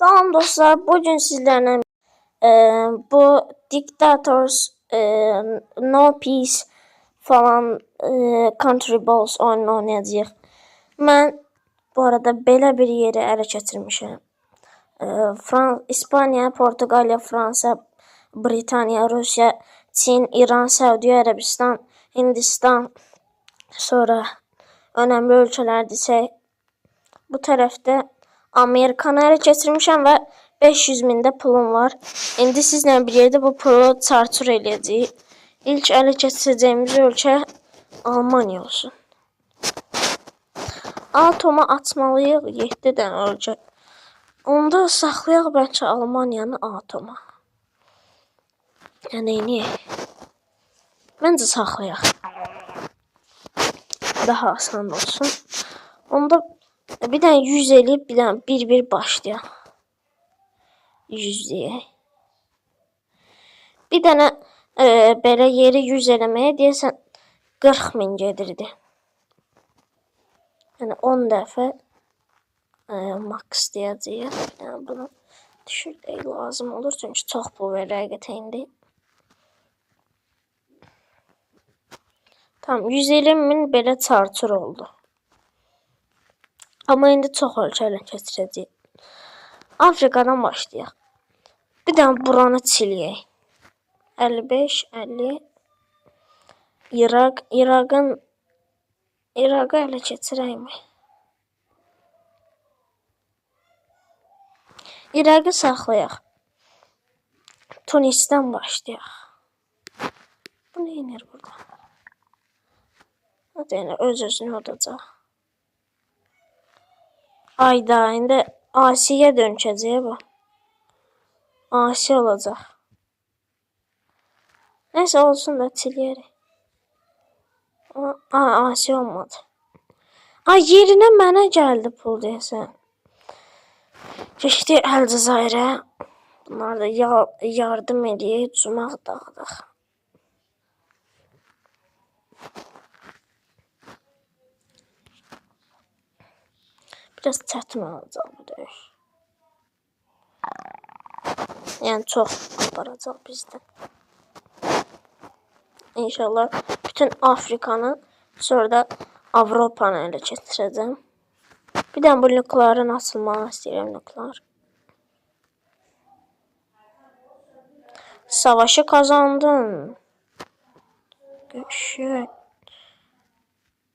Tamam dostlar, bugün sizlerle bu Dictators, No Peace falan Country Balls oyununu oynayacağıq. Mən bu arada belə bir yeri ələ keçirmişəm. İspaniya, Portuqaliya, Fransa, Britaniya, Rusiya, Çin, İran, Səudiyyə Ərəbistan, Hindistan, sonra önəmli ölkələrdirsə, bu tərəfdə Amerikanı ələ keçirmişəm və 500.000 də pulum var. İndi sizlə bir yerdə bu pulu çarçur eləyəcəyik. İlk ələ keçirəcəyimiz ölkə Almaniya olsun. Atoma atmalıyıq 7 dənə ölkə. Onda saxlayaq bəlkə Almaniyanı atoma. Yəni neyək? Məncə saxlayaq. Daha asan olsun. Onda bir dənə 100 eləyib, bir dənə 1-1 başlayaq. 100 deyək. Bir dənə belə yeri 100 eləməyə deyəsən 40.000 gedirdi. Yəni 10 dəfə max deyəcəyik. Yəni bunu düşürmək lazım olur. Çünki çox pul verir həqiqətən indi. Tamam, 150.000 belə çarçur oldu. Amma indi çox ölkə ələ keçirəcəyik. Afrikadan başlayaq. Bir dənə buranı çiləyək. 55, 50. İraqı ələ keçirəkmi? İraqı saxlayaq. Tunisdən başlayaq. Bu nə inir burada? Yəni öz-özünü odacaq. Ayda, indi Asiya dönüşəcək bu. Asiya olacaq. Neyse olsun da çiləyərik. Asiya olmadı. Yerinə mənə gəldi pul deyəsən. Keçdi Əlcəzairə. Bunlar da yardım eləyək, cumaq dağıdaq. Biraz çətin olacaq bu döyüş. Yəni çox aparacaq bizdən. İnşallah bütün Afrikanı, sonra da Avropanı ələ keçirəcəm. Bir də bu nüklearın açılmağını istəyirəm, nüklear. Savaşı kazandın. Görüşürüz.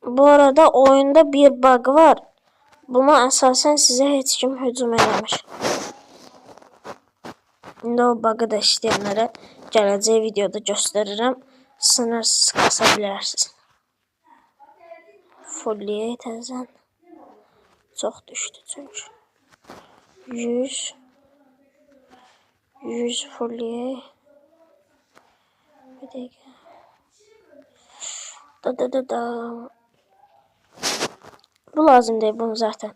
Bu arada oyunda bir bug var. Buna əsasən sizə heç kim hücum eləmiş. İndi o bug'ı da istəyənlərə gələcək videoda göstərirəm. Sınırsız qasa bilərsiniz. Fulliyək təzən. Çox düşdü çünki. 100 fulliyək. Bir dəqiqə. Bu lazım deyil, bunu zaten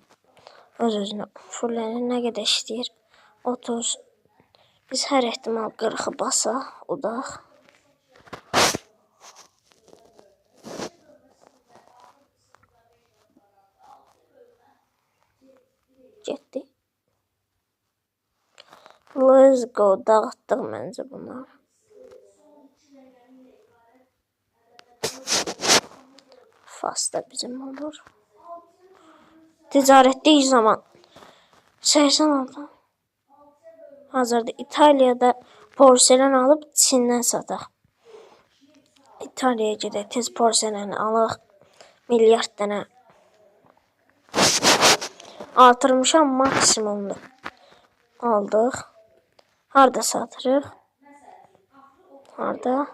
öz-özünə fullənir. Nə qədər işləyir? 30. Biz hər ehtimal 40'ı basaq, udaq. Getdi. Let's go, dağıtdıq məncə bunu. Fas da bizim olur. Ticarətlik zaman 86. Hazırda İtaliyada porselen alıb Çindən sataq. İtaliyaya gedək, tez porseleni alaq. Milyard dənə. Artırmışam maksimumda. Aldıq. Harda satırıq? Harda?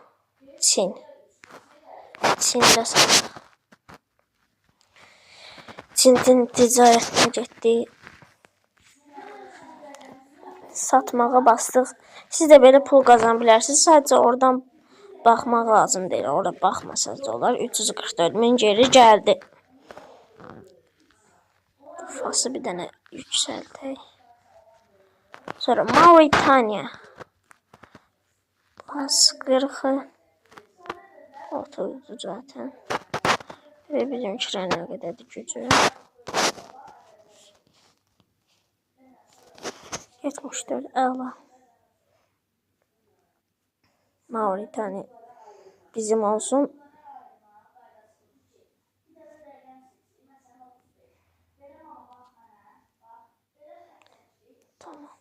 Çin. Çində satırıq. Çin ticarətinə getdik. Satmağa bastıq. Siz də belə pul qazana bilərsiniz. Sadəcə oradan baxmaq lazım deyil. Orada baxmasanız da olar. 344.000 geri gəldi. Fası bir dənə yüksəldək. Sonra Mauritaniya. Bas 40'ı. 30'du zaten. Ve bizimkiler nə qədərdir gücü. 74. Əla. Mauritaniya bizim olsun. Tamam.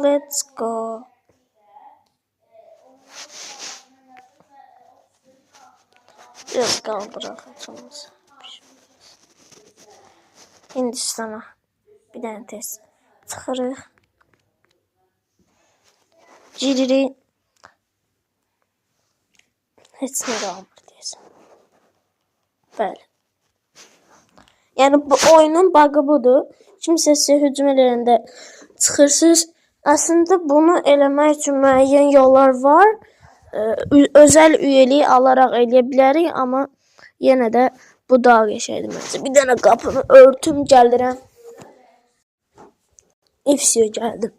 Let's go. Biraz qaldıraq açımız. Hindistana bir dənə test çıxırıq. Giriri heç nə qalmır deyəsən. Bəli. Yəni bu oyunun bug'ı budur. Kimsə sizə hücum eləyəndə çıxırsınız. Əslində bunu eləmək üçün müəyyən yollar var. Özəl üyeliyi alaraq eləyə bilərik, amma yenə də bu daha qəşəngdir məncə. Bir dənə qapını örtüm, gəlirəm. İfsiyo gəldim.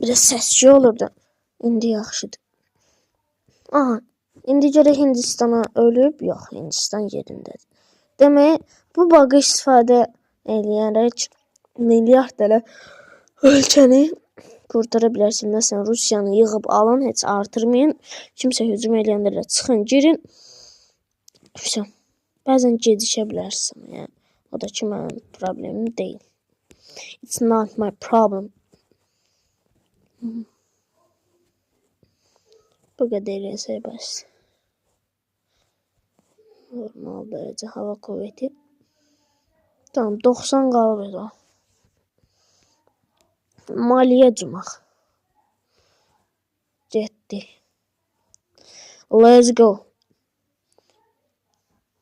Biraz səsküy olurdu. İndi yaxşıdır. Aha, indi görə Hindistana ölüb. Yox, Hindistan yerindədir. Demək, bu bug'ı istifadə eləyərək milyard dənə ölkəni qurtara bilərsiniz. Məsələn, Rusiyanı yığıb alın, heç artırmayın. Kimsə hücum eləyəndə çıxın, girin. Vəsə, bəzən gecikə bilərsiniz. Yəni, o da ki, mənim problemim deyil. It's not my problem. Bu qədər yazıya başlayın. Normal dərəcə hava kuvveti. Tamam, 90 qalır o. Maliyyə cumaq. Getdi. Let's go.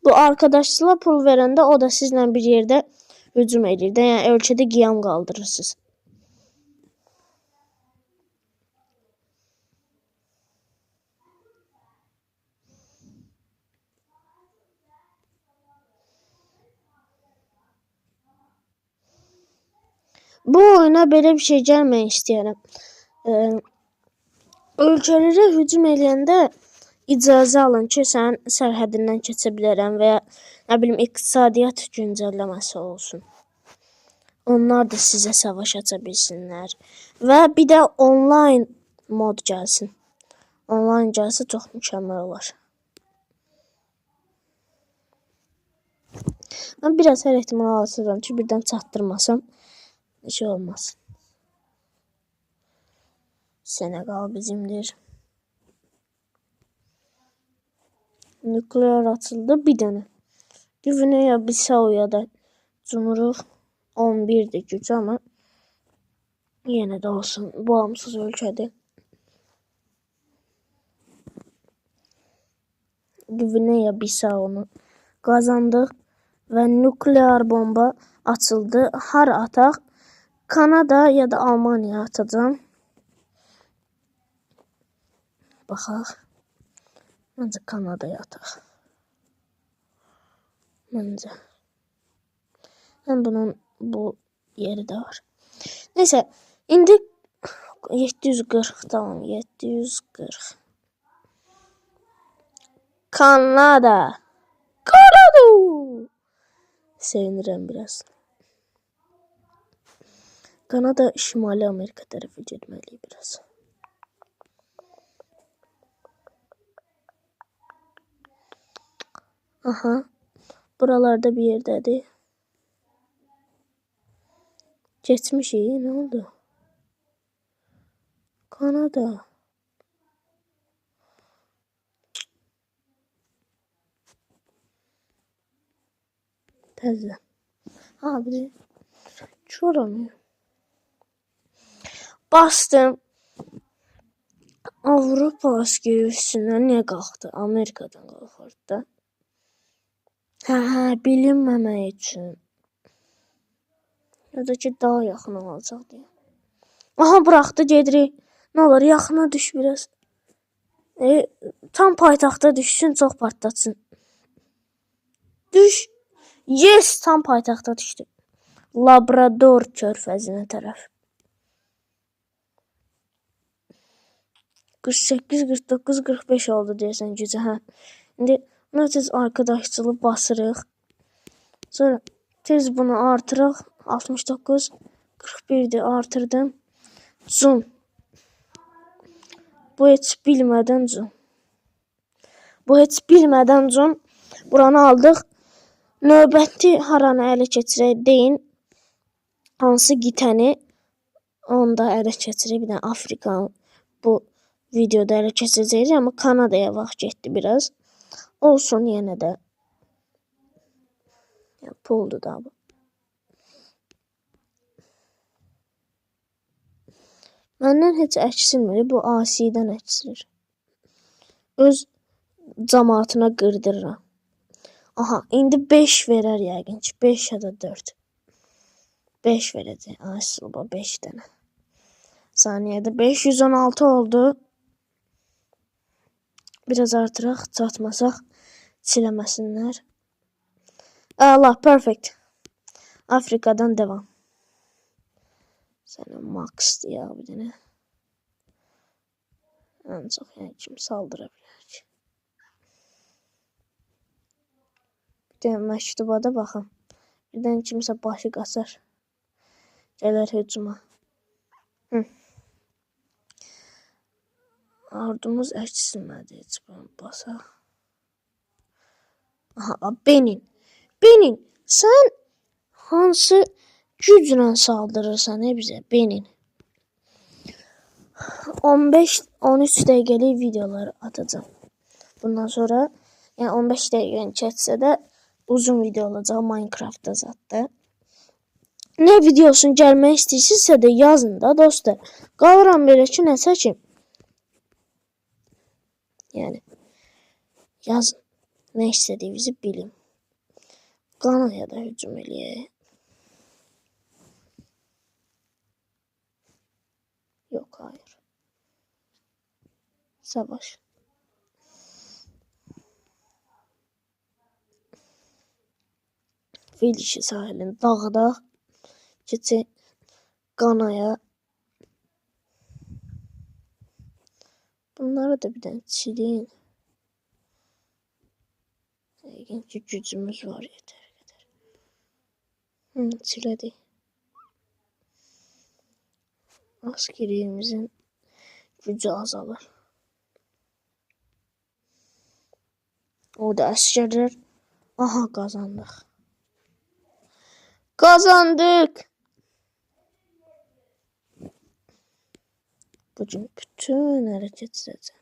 Bu arkadaşlar pul verəndə o da sizlə bir yerdə hücum edir. Yəni ölkədə qiyam qaldırırsınız. Bu oyuna belə bir şey gəlmək istəyirəm. Ölkələrə hücum eləyəndə icazə alın ki, sən sərhədindən keçə bilərəm və ya nə bilim iqtisadiyyat güncəlləməsi olsun. Onlar da sizə savaş aça bilsinlər. Və bir də onlayn mod gəlsin. Onlayn gəlsə çox mükəmməl olar. Mən biraz hər ehtimal alıram ki, birdən çatdırmasam şey olmaz. Senegal bizimdir. Nükleer atıldı bir dənə. Güvünəyə Bissauya da cumhurluq 11'dir gücü ama yenə də olsun bağımsız ölkədir. Güvünəyə Bissau'nu qazandıq və nükleer bomba açıldı. Hara ataq? Kanada ya da Almanya atacağım. Baxaq. Məncə Kanada'ya ataq. Məncə. Həm bunun bu yeri də var. Neyse, indi 740 tamam 740. Kanada. Kanada. Sevinirəm biraz. Kanada Şimali Amerika tərəfi getməliyik biraz. Aha. Buralarda bir yerdədir. Geçmişik. Ne oldu? Kanada. Təzə. Ha bir de çoramıyor. Bastım. Avropa askeri üstündən niyə qalxdı? Amerikadan qalxırdı da. Hə, bilinməmək üçün. Ya da ki daha yaxın olacaq deyə. Aha buraxdı gedirik. Ne olur yaxına düş biraz. Tam paytaxta düşsün çox partlatsın. Düş. Yes tam paytaxta düşdü. Labrador körfəzinə tərəf. 48, 49, 45 oldu deyəsən gücü. Hə. İndi nə tez arkadaşçılığı basırıq. Sonra tez bunu artırıq. 69. 41'dir, artırdım. Zoom. Bu heç bilmədən zoom. Buranı aldıq. Növbəti haranı ələ keçirək deyin. Hansı qitəni onu da ələ keçirək. Bir də Afrikanı bu videoda ələ keçirəcəyik. Amma Kanadaya vaxt getdi biraz. Olsun yenə də. Puldur da bu. Məndən heç əksilmir. Bu asidən əksilir. Öz cəmaatına qırdırıram. Aha, indi 5 verər yəqin ki. 5 ya da 4. 5 verəcək. Asılba 5 dənə. Saniyədə 516 oldu. Biraz artıraq, çatmasaq siləməsinlər. Allah, perfect. Afrikadan devam. Sənə Max'dır ya bir dənə. Ən çox yəni kim saldıra bilər ki. Bir dənə məktuba da baxın. Bir dənə kimsə başı qaçar. Gələr hücuma. Ordumuz əksilmədi. Heç basaq. Aha, Benin. Benin, sən hansı güclə saldırırsan bizə? Benin. 15-13 dəqiqəlik videolar atacağım. Bundan sonra, yəni 15 dəqiqəni keçsə də uzun video olacaq Minecraftda zətdə. Nə videosun gəlmək istəyirsinizsə də yazın da dostlar. Qalıram belə ki, nə çəkim. Yəni yazın. Nə istədiyinizi bilin. Qanaya da hücum eləyək. Yox, hayır. Savaş. Fil dişi sahilin dağda keçək Qanaya. Bunlara da bir dənə çirin. Yəqin ki gücümüz var yetər qədər. Çilədik. Askerimizin gücü azalır. O da əsgərlər. Aha, qazandıq. Qazandıq. Bugün bütün hərəkət edəcəm.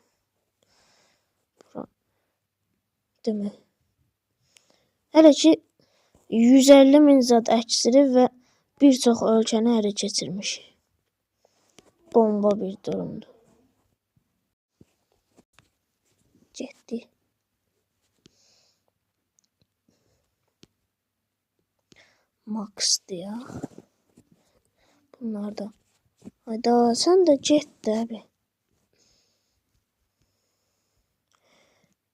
Bura demək. Hələ ki 150.000 zad əksiri və bir çox ölkəni ələ keçirmiş. Bomba bir durumdur. Getdi. Max'dır ya. Bunlar da. Hayda, sən də get də abi.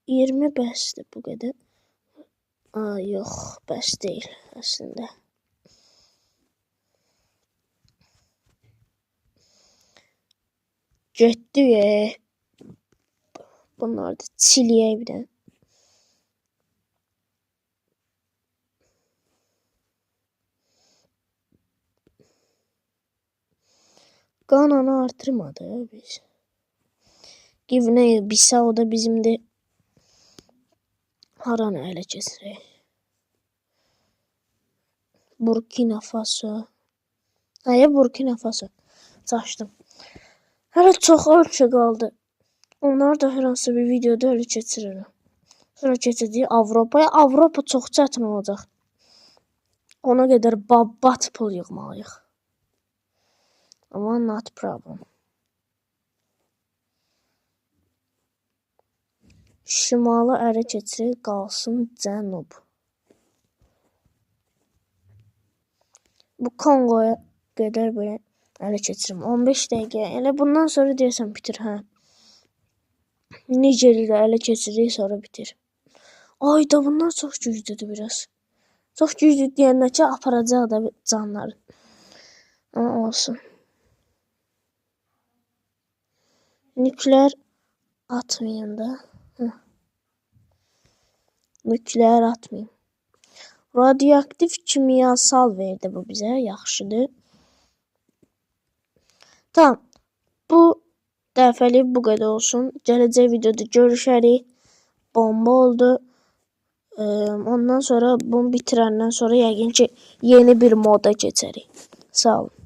20 bəsdir bu qədər. Yox, bəs deyil əslində. Getdi. Bunlar da çiliyək bir dənə. Qananı artırmadı biz. Guinea-Bissau da bizimdir. Haranı ələ keçirək. Burkina Faso. Burkina Faso. Çaşdım. Hələ çox ölkə qaldı. Onlar da hər hansı bir videoda ələ keçirirəm. Sonra keçəcəyik Avropaya. Avropa çox çətin olacaq. Ona qədər babat pul yığmalıyıq. Amma not problem. Şimalı ələ keçirək, qalsın cənub. Bu Kongoya qədər belə ələ keçirim. 15 dəqiqə. Elə bundan sonra deyəsən bitir, hə. Nigeri ilə ələ keçiririk, sonra bitir. Ayda bunlar çox güclüdür biraz. Çox güclü deyəndə ki, aparacaq da canları. Amma olsun. Nükleer atmayın da. Nükleer atmayın. Radioaktiv kimyasal verdi bu bizə, yaxşıdır. Tamam. Bu dəfəlik bu qədər olsun. Gələcək videoda görüşərik. Bomba oldu. Ondan sonra bunu bitirəndən sonra yəqin ki yeni bir moda keçərik. Sağ olun.